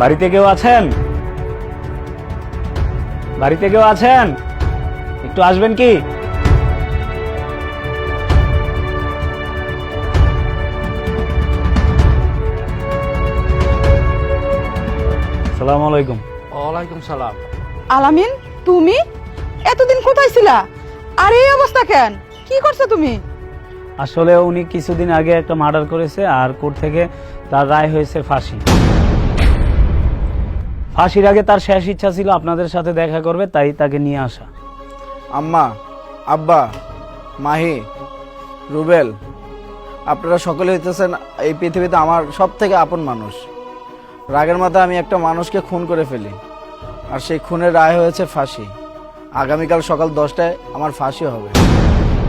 বাড়িতে কেউ আছেন? বাড়িতে কেউ আছেন? একটু আসবেন কি? আসসালামু আলাইকুম। ওয়ালাইকুম সালাম। আলামিন, তুমি এতদিন কোথায় ছিলা? আর এই অবস্থা কেন? কি করছো তুমি? আসলে উনি কিছুদিন আগে একটা মার্ডার করেছে, আর কোর্ট থেকে তার রায় হয়েছে ফাঁসি। ফাঁসির আগে তার শেষ ইচ্ছা ছিল আপনাদের সাথে দেখা করবে, তাই তাকে নিয়ে আসা। আম্মা, আব্বা, মাহি, রুবেল, আপনারা সকলে হইতেছেন এই পৃথিবীতে আমার সব থেকে আপন মানুষ। রাগের মাথায় আমি একটা মানুষকে খুন করে ফেলি, আর সেই খুনের রায় হয়েছে ফাঁসি। আগামীকাল সকাল 10টায় আমার ফাঁসি হবে।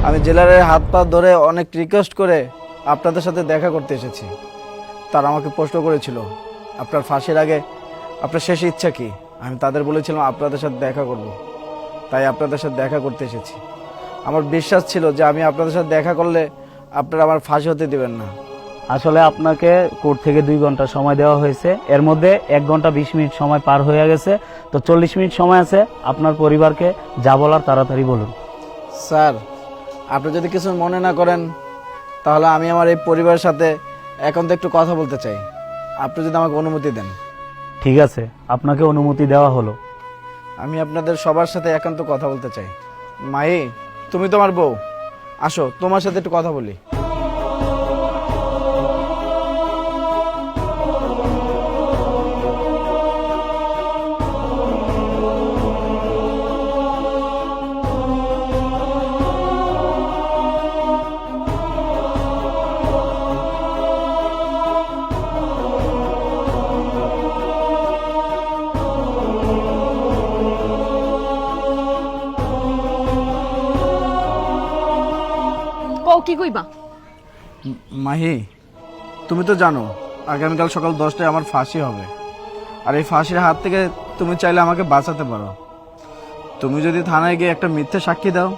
আমি জেলারের হাত পা ধরে অনেক রিকোয়েস্ট করে আপনাদের সাথে দেখা করতে এসেছি। তারা আমাকে প্রশ্ন করেছিল আপনার ফাঁসির আগে আপনার শেষ ইচ্ছা কি। আমি তাদের বলেছিলাম আপনাদের সাথে দেখা করব, তাই আপনাদের সাথে দেখা করতে এসেছি। আমার বিশ্বাস ছিল যে আমি আপনাদের সাথে দেখা করলে আপনারা আমার ফাঁসি হতে দেবেন না। আসলে আপনাকে কোর্ট থেকে 2 ঘন্টা সময় দেওয়া হয়েছে, এর মধ্যে 1 ঘন্টা 20 মিনিট সময় পার হয়ে গেছে, তো 40 মিনিট সময় আছে। আপনার পরিবারকে যা বলার তাড়াতাড়ি বলুন। স্যার, আপনি যদি কিছু মনে না করেন তাহলে আমি আমার এই পরিবারের সাথে একান্ত একটু কথা বলতে চাই। আপনি যদি আমাকে অনুমতি দেন। ঠিক আছে, আপনাকে অনুমতি দেওয়া হলো। আমি আপনাদের সবার সাথে একান্ত কথা বলতে চাই। মাহি, তুমি তোমার বউ, আসো তোমার সাথে একটু কথা বলি। কও কি কইবা? মাহি, তুমি তো জানো আগামীকাল সকাল 10টায় আমার ফাঁসি হবে, আর এই ফাঁসির হাত থেকে তুমি চাইলে আমাকে বাঁচাতে পারো। তুমি যদি থানায় গিয়ে একটা মিথ্যে সাক্ষী দাও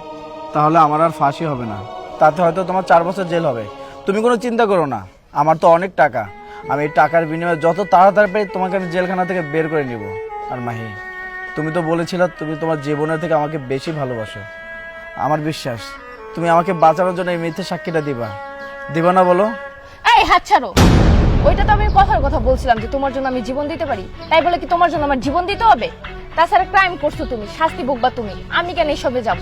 তাহলে আমার আর ফাঁসি হবে না, তাতে হয়তো তোমার 4 বছর জেল হবে। তুমি কোনো চিন্তা করো না, আমার তো অনেক টাকা, আমি এই টাকার বিনিময়ে যত তাড়াতাড়ি পারি তোমাকে আমি জেলখানা থেকে বের করে নিব। আর মাহি, তুমি তো বলেছিলে তুমি তোমার জীবনের থেকে আমাকে বেশি ভালোবাসো। আমার বিশ্বাস তুমি আমাকে বাঁচানোর জন্য এই মিথ্যে সাক্ষীটা দিবা না বলো? এই হাত ছাড়ো। ওইটা তো আমি কথার কথা বলছিলাম যে তোমার জন্য আমি জীবন দিতে পারি, তাই বলে কি তোমার জন্য আমার জীবন দিতে হবে? তাছাড়া ক্রাইম করছো তুমি, শাস্তি ভোগবা তুমি, আমি কেন এসবে যাব?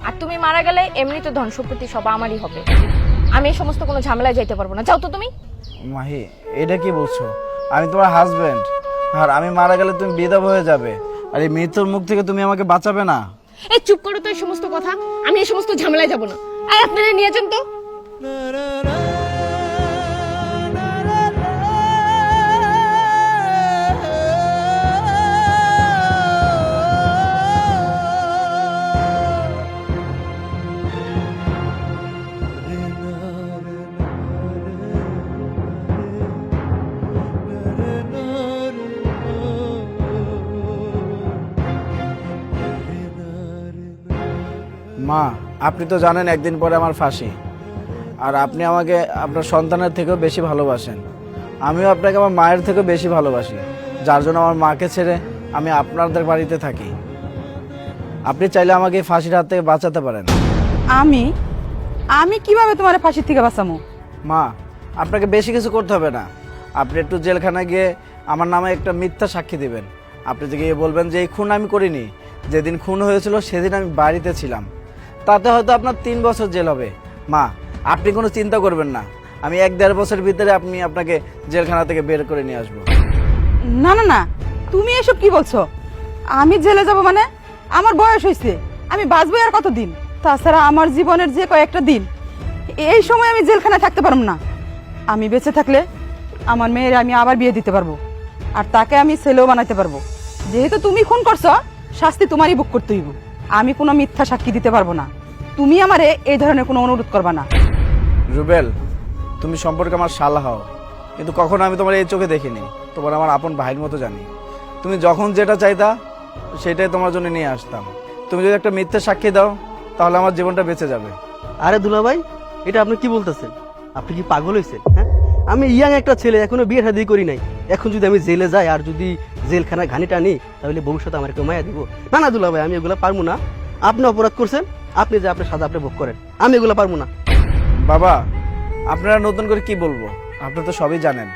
আর তুমি মারা গেলে এমনিতে ধন সম্পত্তি সব আমারই হবে, আমি এই সমস্ত কোনো ঝামেলায় যাইতে পারবো না। যাও তো তুমি। মাহি, এটা কি বলছো? আমি তোমার হাজবেন্ড, আর আমি মারা গেলে তুমি বিধবা হয়ে যাবে, আর এই মৃত্যুর মুখ থেকে তুমি আমাকে বাঁচাবে না। এই চুপ করো তো এই সমস্ত কথা, আমি এই সমস্ত ঝামেলায় যাব না। এই আপনারা নিয়ে যান তো। মা, আপনি তো জানেন একদিন পরে আমার ফাঁসি, আর আপনি আমাকে আপনার সন্তানের থেকেও বেশি ভালোবাসেন। আমিও আপনাকে আমার মায়ের থেকেও বেশি ভালোবাসি, যার জন্য আমার মাকে ছেড়ে আমি আপনাদের বাড়িতে থাকি। আপনি চাইলে আমাকে এই ফাঁসির হাত থেকে বাঁচাতে পারেন। আমি আমি কিভাবে তোমার ফাঁসির থেকে বাঁচামু? মা, আপনাকে বেশি কিছু করতে হবে না। আপনি একটু জেলখানায় গিয়ে আমার নামে একটা মিথ্যা সাক্ষী দিবেন। আপনি যে গিয়ে বলবেন যে এই খুন আমি করিনি, যেদিন খুন হয়েছিল সেদিন আমি বাড়িতে ছিলাম, তাতে হয়তো আপনার 3 বছর জেল হবে। মা, আপনি কোনো চিন্তা করবেন না, আমি 1-1.5 বছরের ভিতরে আপনাকে জেলখানা থেকে বের করে নিয়ে আসবো। না না না, তুমি এসব কি বলছো? আমি জেলে যাব মানে? আমার বয়স হয়েছে, আমি বাঁচবো আর কতদিন? তাছাড়া আমার জীবনের যে কয়েকটা দিন, এই সময় আমি জেলখানায় থাকতে পারবো না। আমি বেঁচে থাকলে আমার মেয়ের আমি আবার বিয়ে দিতে পারবো, আর তাকে আমি ছেলেও বানাইতে পারবো। যেহেতু তুমি খুন করছো, শাস্তি তোমারই ভোগ করতে হইব। আমি কোনো মিথ্যা সাক্ষী দিতে পারবো না। তুমি আমারে এই ধরনের কোনো অনুরোধ করবা না। রুবেল, তুমি সম্পর্কে আমার শালা হও, কিন্তু কখনো আমি তোমার এই চোখে দেখিনি। তোমার আমার আপন ভাইয়ের মতো জানি। তুমি যখন যেটা চাইতা সেটাই তোমার জন্য নিয়ে আসতাম। তুমি যদি একটা মিথ্যে সাক্ষী দাও তাহলে আমার জীবনটা বেঁচে যাবে। আরে দুলা ভাই, এটা আপনি কি বলতেছেন? আপনি কি পাগল হয়েছেন? হ্যাঁ, আমি ইয়াং একটা ছেলে, এখনো বিয়ে শাদী করি নাই। এখন যদি আমি জেলে যাই আর যদি জেলখানা ঘানিটা নিই, তাহলে ভবিষ্যতে আমার কেউ মায়া দিব? না না দুলা ভাই, আমি এগুলো পারবো না। আপনি অপরাধ করছেন, আপনি যে আপনার সাজা আপনি ভোগ করেন, আমি এগুলো পারবো না। বাবা, আপনারা নতুন করে কি বলবো? আপনি তো সবই জানেন।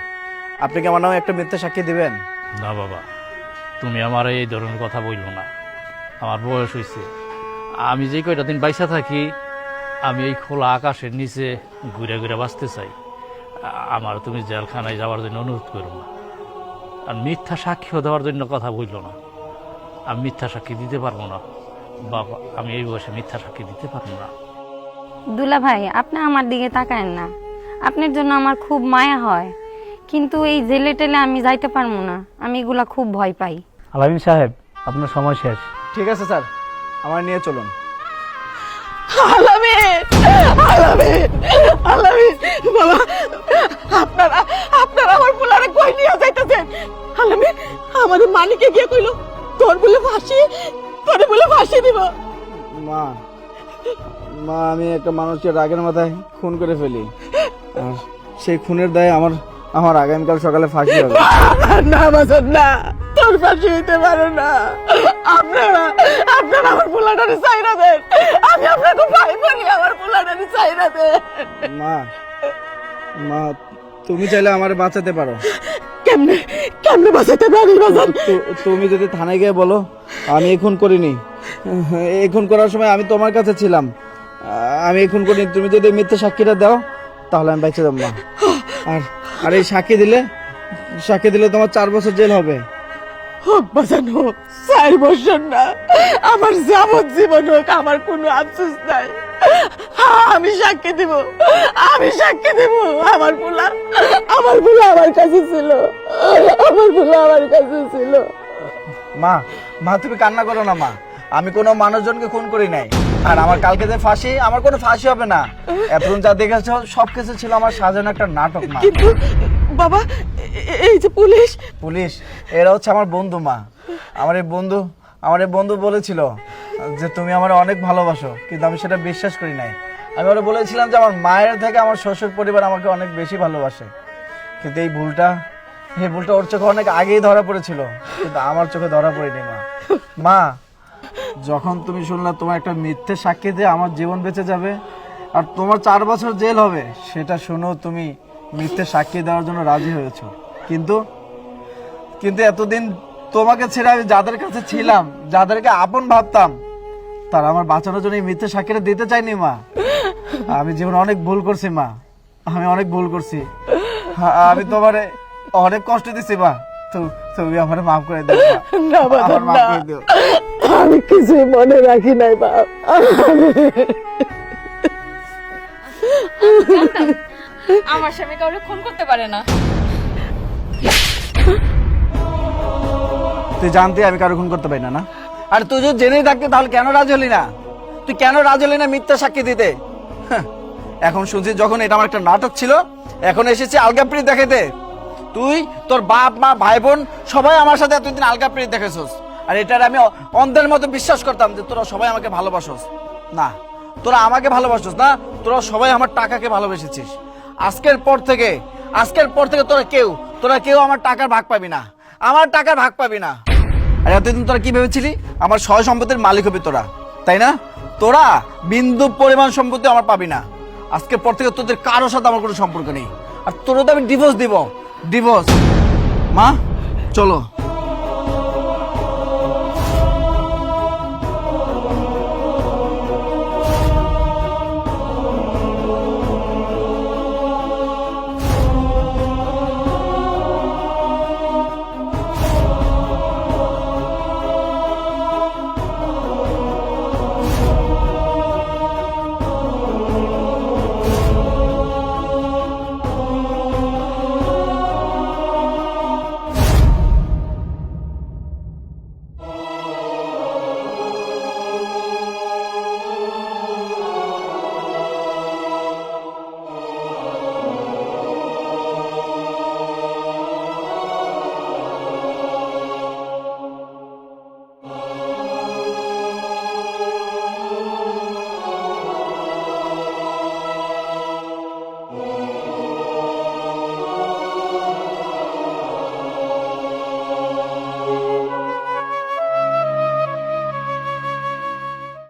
আপনি কি আমার নামে একটা মিথ্যা সাক্ষী দিবেন? না বাবা, তুমি আমার এই ধরনের কথা বললো না। আমার বয়স হয়েছে, আমি যে কয়টা দিন বাইসা থাকি আমি এই খোলা আকাশের নিচে ঘুরে ঘুরে বাঁচতে চাই। আমার তুমি জেলখানায় যাওয়ার জন্য অনুরোধ করো না, আর মিথ্যা সাক্ষীও দেওয়ার জন্য কথা বললো না। আমি মিথ্যা সাক্ষী দিতে পারবো না বাবা, আমি এই বয়সে মিথ্যা সাক্ষী দিতে পারবো না। দুলা ভাই, আপনি আমার দিকে তাকায়েন না। আপনার জন্য আমার খুব মায়া হয়, কিন্তু এই জেলে টেলে আমি যাইতে পারবো না। আমি এগুলা খুব ভয় পাই। আলামিন সাহেব, আপনার সময় শেষ। ঠিক আছে স্যার, আমার নিয়ে চলুন। আলামিন, আলামিন, আলামিন, বাবা, আপনারা আপনারা আমার পোলারে কই নিয়ে যাইতেছেন? আলামিন, আমাদের মালিকে গিয়ে কইলো তোর বলে ফাঁসি, তোরে বলে ফাঁসি দিব। মা, মা, আমি একটা মানুষকে রাগের মাথায় খুন করে ফেলি, আর সেই খুনের দায়ে আমার আমার আগামীকাল সকালে ফাঁসি হবে। না বাজার না, তোর ফাঁসি হইতে পারে না। আপনারা আপনারা আমার পোলাটারে চাইরা দেন। আমি আপনাকে ভাই বলি, আমার পোলাটারে চাইরা দেন। মা, মা, তুমি চাইলে আমার বাঁচাতে পারো। কেমনে কেমনে বাঁচাতে পারি বাজার? তুমি যদি থানায় গিয়ে বলো আমি এই খুন করিনি, এই খুন করার সময় আমি তোমার কাছে ছিলাম, আমি এই খুন করিনি, তুমি যদি মিথ্যে সাক্ষীটা দাও তাহলে আমি বেঁচে যাবো। মা, আর আর এই সাক্ষী দিলে তোমার 4 বছর জেল হবে। হোক বাজান হোক, 4 বছর না, আমার যাবজ্জীবন হোক, আমার কোনো আফসোস নাই। আমি সাক্ষী দিব, আমি সাক্ষী দিব। আমার পোলা আমার কাছে ছিল, আমার পোলা আমার কাছে ছিল। মা, মা, তুমি কান্না করো না মা, আমি কোনো মানুষজনকে খুন করি নাই। আর আমার কালকে যে ফাঁসি, আমার কোনো ফাঁসি হবে না। এতক্ষণ যা দেখেছো সবকিছু ছিল আমার সাজানো একটা নাটক। মা, কিন্তু বাবা, এই যে পুলিশ পুলিশ এরা হচ্ছে আমার বন্ধু। মা, আমার এই বন্ধু বলেছিল যে তুমি আমার অনেক ভালোবাসো, কিন্তু আমি সেটা বিশ্বাস করি নাই। আমি ওরা বলেছিলাম যে আমার মায়ের থেকে আমার শ্বশুর পরিবার আমাকে অনেক বেশি ভালোবাসে, কিন্তু এই ভুলটা ওর চোখে অনেক আগেই ধরা পড়েছিল, কিন্তু আমার চোখে ধরা পড়েনি। মা, মা, যখন তুমি শুনলা তোমার একটা মিথ্যে সাক্ষী দিয়ে আমার জীবন বেঁচে যাবে আর তোমার 4 বছর জেল হবে, সেটা শুনেও তুমি মিথ্যে সাক্ষী দেওয়ার জন্য রাজি হয়েছো। কিন্তু এতদিন তোমাকে ছেড়ে আমি যাদের কাছে ছিলাম, যাদেরকে আপন ভাবতাম, তারা আমার বাঁচানোর জন্য এই মিথ্যে সাক্ষীটা দিতে চাইনি। মা, আমি জীবনে অনেক ভুল করছি। মা, আমি অনেক ভুল করছি, আমি তোমারে অনেক কষ্ট দিছি। মা, তুমি আমার মাফ করে দিও। না বাবা, মাফ করে দিও। আমি কিছুই মনে রাখি নাই বাপ। আমার স্বামী কাউকে খুন করতে পারে না। তুই জানতে আমি কারো খুন করতে পারি না? আর তুই যদি জেনেই থাকতে তাহলে কেন রাজি হলি না? তুই কেন রাজি হলি না মিথ্যা সাক্ষী দিতে? এখন শুনছি যখন এটা আমার একটা নাটক ছিল, এখন এসেছে আলগাপ্রীত দেখাইতে। তুই, তোর বাপ মা ভাই বোন সবাই আমার সাথে এতদিন আলগাপ্রীত দেখেছস, আর এটার আমি অন্ধের মতো বিশ্বাস করতাম যে তোরা সবাই আমাকে ভালোবাসস। না, তোরা আমাকে ভালোবাসস না, তোরা সবাই আমার টাকাকে ভালোবেসেছিস। আজকের পর থেকে তোরা কেউ আমার টাকার ভাগ পাবি না, আমার টাকার ভাগ পাবি না। আর এতদিন তোরা কি ভেবেছিলি আমার সয় সম্পত্তির মালিক হবি তোরা, তাই না? তোরা বিন্দু পরিমাণ সম্পত্তি আমার পাবি না। আজকের পর থেকে তোদের কারোর সাথে আমার কোনো সম্পর্ক নেই, আর তোরা তো আমি ডিভোর্স দিব। মা, চলো।